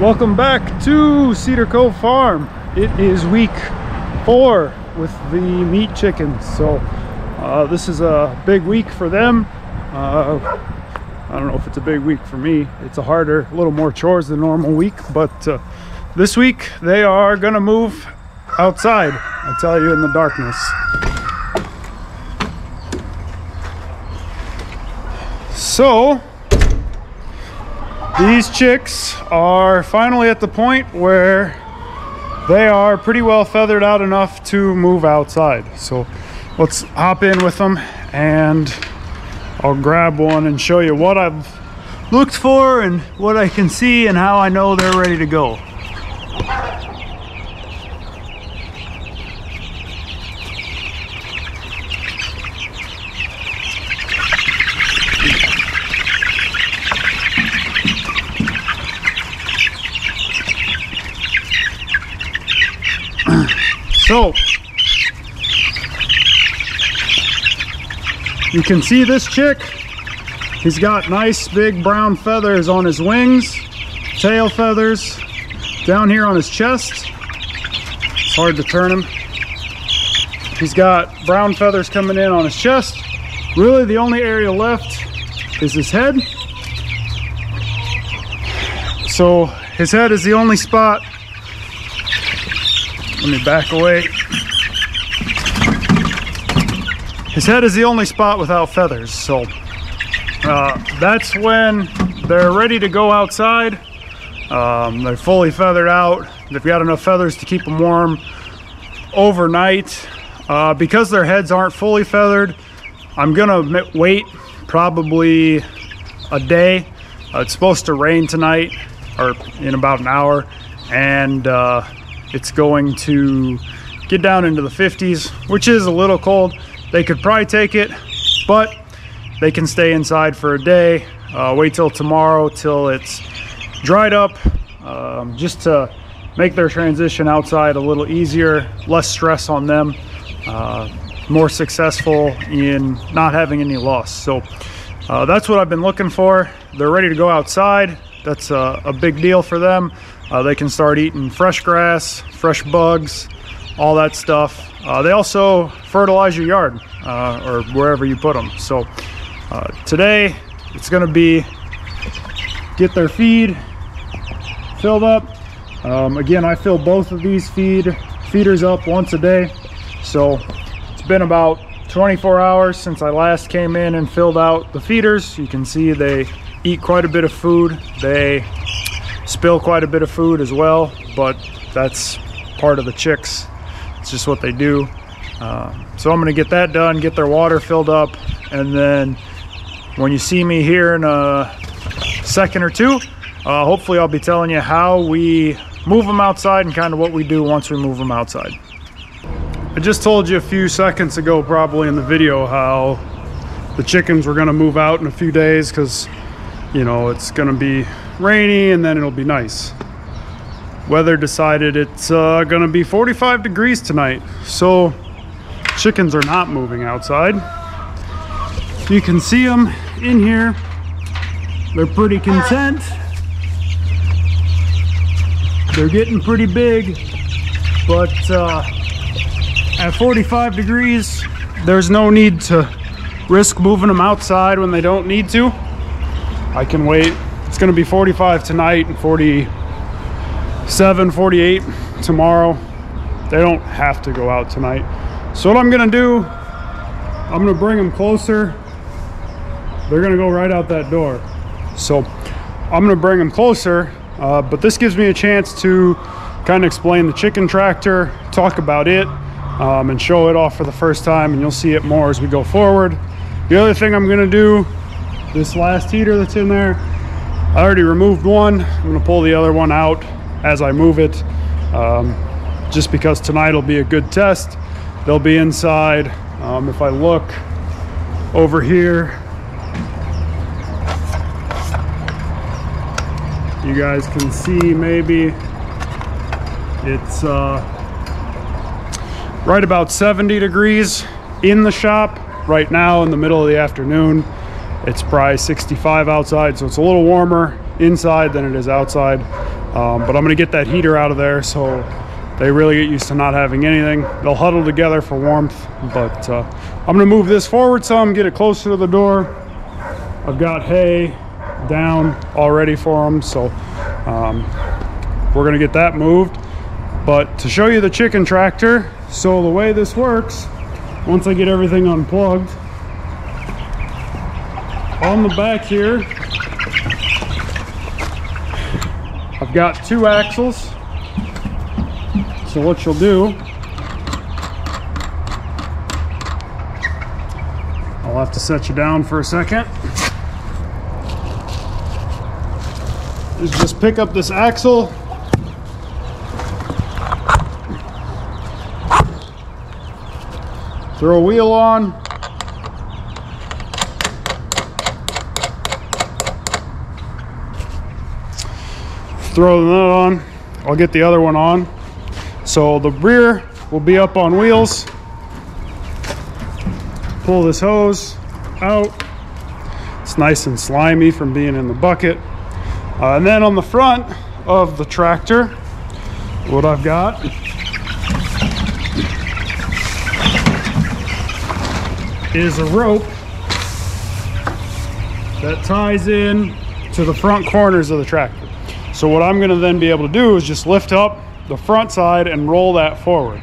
Welcome back to Cedar Cove Farm. It is week 4 with the meat chickens. So this is a big week for them. I don't know if it's a big week for me. It's a little more chores than normal week, but this week they are gonna move outside. I tell you, in the darkness. So these chicks are finally at the point where they are pretty well feathered out enough to move outside. So let's hop in with them and I'll grab one and show you what I've looked for and what I can see and how I know they're ready to go. So you can see this chick. He's got nice big brown feathers on his wings, tail feathers down here on his chest. It's hard to turn him. He's got brown feathers coming in on his chest. Really the only area left is his head. So his head is the only spot. Let me back away. His head is the only spot without feathers. So that's when they're ready to go outside. They're fully feathered out. They've got enough feathers to keep them warm overnight. Because their heads aren't fully feathered, I'm gonna wait probably a day. It's supposed to rain tonight, or in about an hour, and it's going to get down into the 50s, which is a little cold. They could probably take it, but they can stay inside for a day. Wait till tomorrow till it's dried up, just to make their transition outside a little easier, less stress on them, more successful in not having any loss. So that's what I've been looking for. They're ready to go outside. That's a big deal for them. They can start eating fresh grass, fresh bugs, all that stuff. They also fertilize your yard or wherever you put them. So today it's going to be get their feed filled up. Again, I fill both of these feeders up once a day. So it's been about 24 hours since I last came in and filled out the feeders. You can see they eat quite a bit of food. They spill quite a bit of food as well, but that's part of the chicks. It's just what they do. So I'm gonna get that done, get their water filled up, and then when you see me here in a second or two, hopefully I'll be telling you how we move them outside and kind of what we do once we move them outside. I just told you a few seconds ago, probably in the video, how the chickens were gonna move out in a few days because, you know, it's gonna be rainy and then it'll be nice. Weather decided it's gonna be 45 degrees tonight, so chickens are not moving outside. You can see them in here. They're pretty content. They're getting pretty big, but at 45 degrees, there's no need to risk moving them outside when they don't need to. I can wait. It's gonna be 45 tonight and 47, 48 tomorrow. They don't have to go out tonight. So what I'm gonna do, I'm gonna bring them closer. They're gonna go right out that door. So I'm gonna bring them closer, but this gives me a chance to kind of explain the chicken tractor, talk about it, and show it off for the first time, and you'll see it more as we go forward. The other thing I'm gonna do, this last heater that's in there, I already removed one. I'm gonna pull the other one out as I move it, just because tonight will be a good test. They'll be inside. If I look over here, you guys can see maybe it's right about 70 degrees in the shop right now in the middle of the afternoon. It's probably 65 outside, so it's a little warmer inside than it is outside. But I'm gonna get that heater out of there so they really get used to not having anything. They'll huddle together for warmth, but I'm gonna move this forward some, get it closer to the door. I've got hay down already for them, so we're gonna get that moved. But to show you the chicken tractor, so the way this works, once I get everything unplugged, on the back here, I've got 2 axles. So what you'll do, I'll have to set you down for a second, is just pick up this axle, throw a wheel on, throw the nut on. I'll get the other one on. So the rear will be up on wheels. Pull this hose out. It's nice and slimy from being in the bucket. And then on the front of the tractor, what I've got is a rope that ties in to the front corners of the tractor. So what I'm gonna then be able to do is just lift up the front side and roll that forward.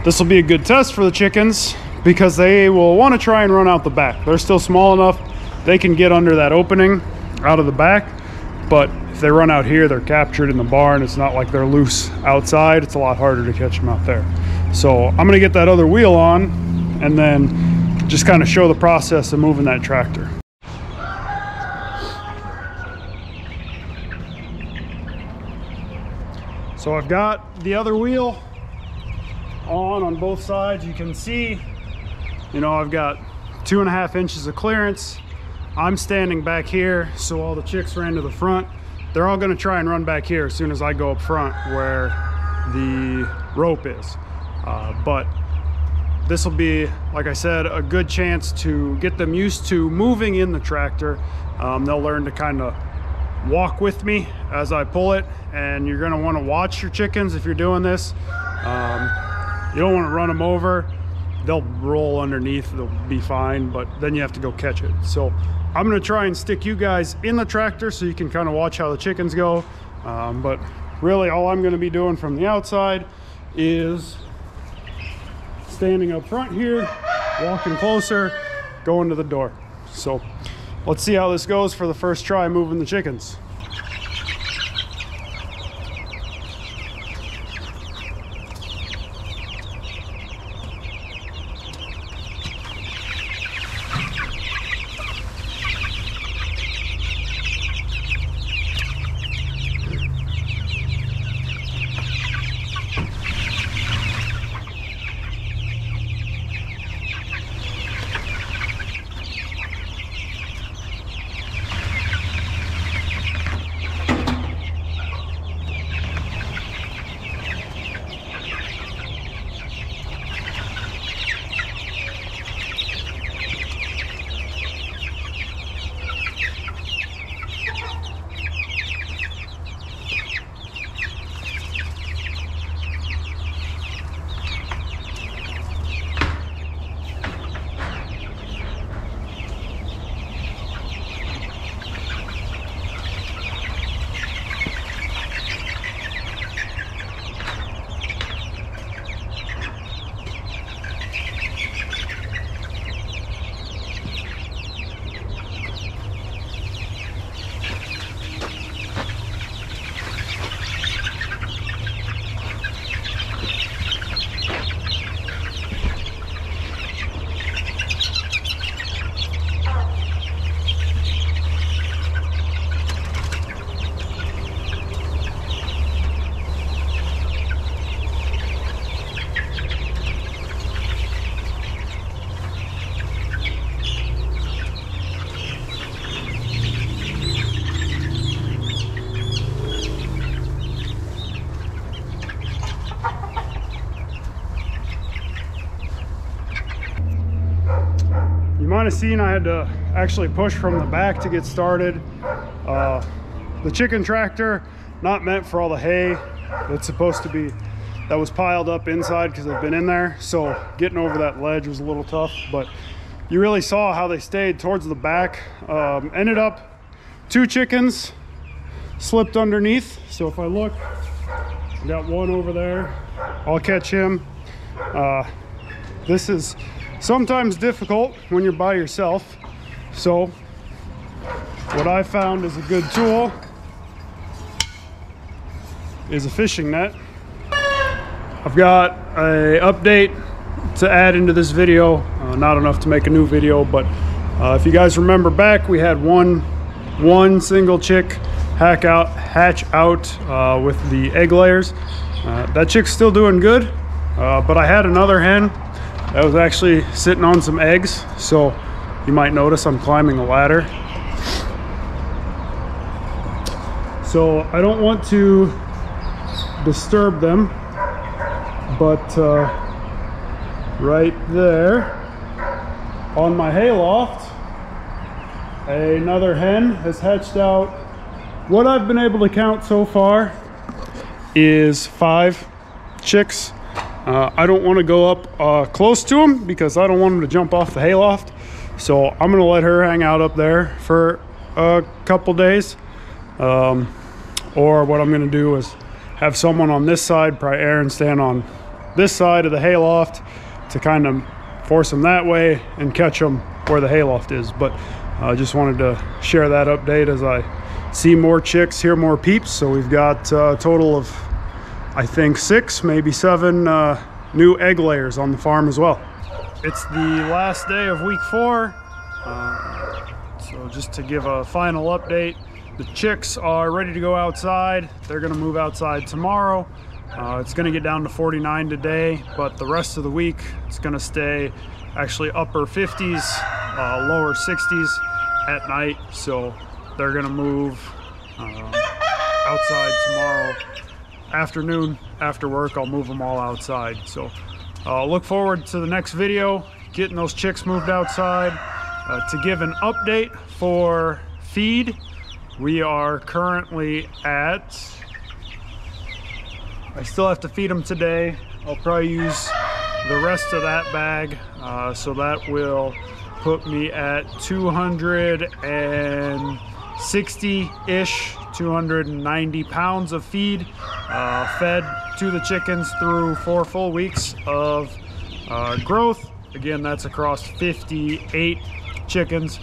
This will be a good test for the chickens because they will want to try and run out the back. They're still small enough, they can get under that opening out of the back, but if they run out here, they're captured in the barn. It's not like they're loose outside. It's a lot harder to catch them out there. So I'm gonna get that other wheel on and then just kind of show the process of moving that tractor. So I've got the other wheel on both sides. You can see, you know, I've got 2.5 inches of clearance. I'm standing back here, so all the chicks ran to the front. They're all gonna try and run back here as soon as I go up front where the rope is. But this will be, like I said, a good chance to get them used to moving in the tractor. They'll learn to kind of walk with me as I pull it, and you're going to want to watch your chickens if you're doing this. You don't want to run them over. They'll roll underneath, they'll be fine, but then you have to go catch it. So I'm going to try and stick you guys in the tractor so you can kind of watch how the chickens go. But really all I'm going to be doing from the outside is standing up front here, walking closer, going to the door. So let's see how this goes for the first try moving the chickens. might have seen I had to actually push from the back to get started. The chicken tractor not meant for all the hay that's supposed to be, that was piled up inside because I've been in there. So getting over that ledge was a little tough, but you really saw how they stayed towards the back. Ended up 2 chickens slipped underneath. So if I look, I got one over there. I'll catch him. This is sometimes difficult when you're by yourself. So what I found is a good tool is a fishing net. I've got a update to add into this video. Not enough to make a new video, but if you guys remember back, we had one single chick hatch out with the egg layers. That chick's still doing good, but I had another hen that was actually sitting on some eggs. So you might notice I'm climbing a ladder. So I don't want to disturb them, but right there on my hayloft, another hen has hatched out. What I've been able to count so far is 5 chicks. I don't want to go up close to them because I don't want them to jump off the hayloft. So I'm going to let her hang out up there for a couple days. Or what I'm going to do is have someone on this side, probably Aaron, stand on this side of the hayloft to kind of force them that way and catch them where the hayloft is. But I just wanted to share that update as I see more chicks, hear more peeps. So we've got a total of, I think, 6, maybe 7 new egg layers on the farm as well. It's the last day of week 4. So just to give a final update, the chicks are ready to go outside. They're gonna move outside tomorrow. It's gonna get down to 49 today, but the rest of the week, it's gonna stay actually upper 50s, lower 60s at night. So they're gonna move outside tomorrow afternoon. After work, I'll move them all outside. So look forward to the next video, getting those chicks moved outside. To give an update for feed, we are currently at, I still have to feed them today. I'll probably use the rest of that bag. So that will put me at 260-ish, 290 pounds of feed fed to the chickens through 4 full weeks of growth. Again, that's across 58 chickens.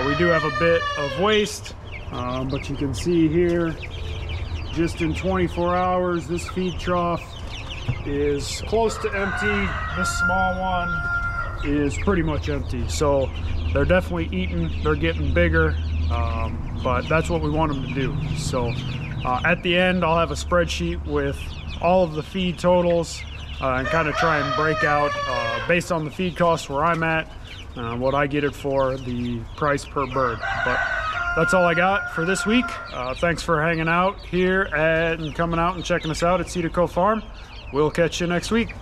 We do have a bit of waste, but you can see here, just in 24 hours, this feed trough is close to empty. This small one is pretty much empty. So they're definitely eating, they're getting bigger, but that's what we want them to do. So at the end, I'll have a spreadsheet with all of the feed totals and kind of try and break out based on the feed costs where I'm at, what I get it for, the price per bird. But that's all I got for this week. Thanks for hanging out here and coming out and checking us out at Cedar Cove Farm. We'll catch you next week.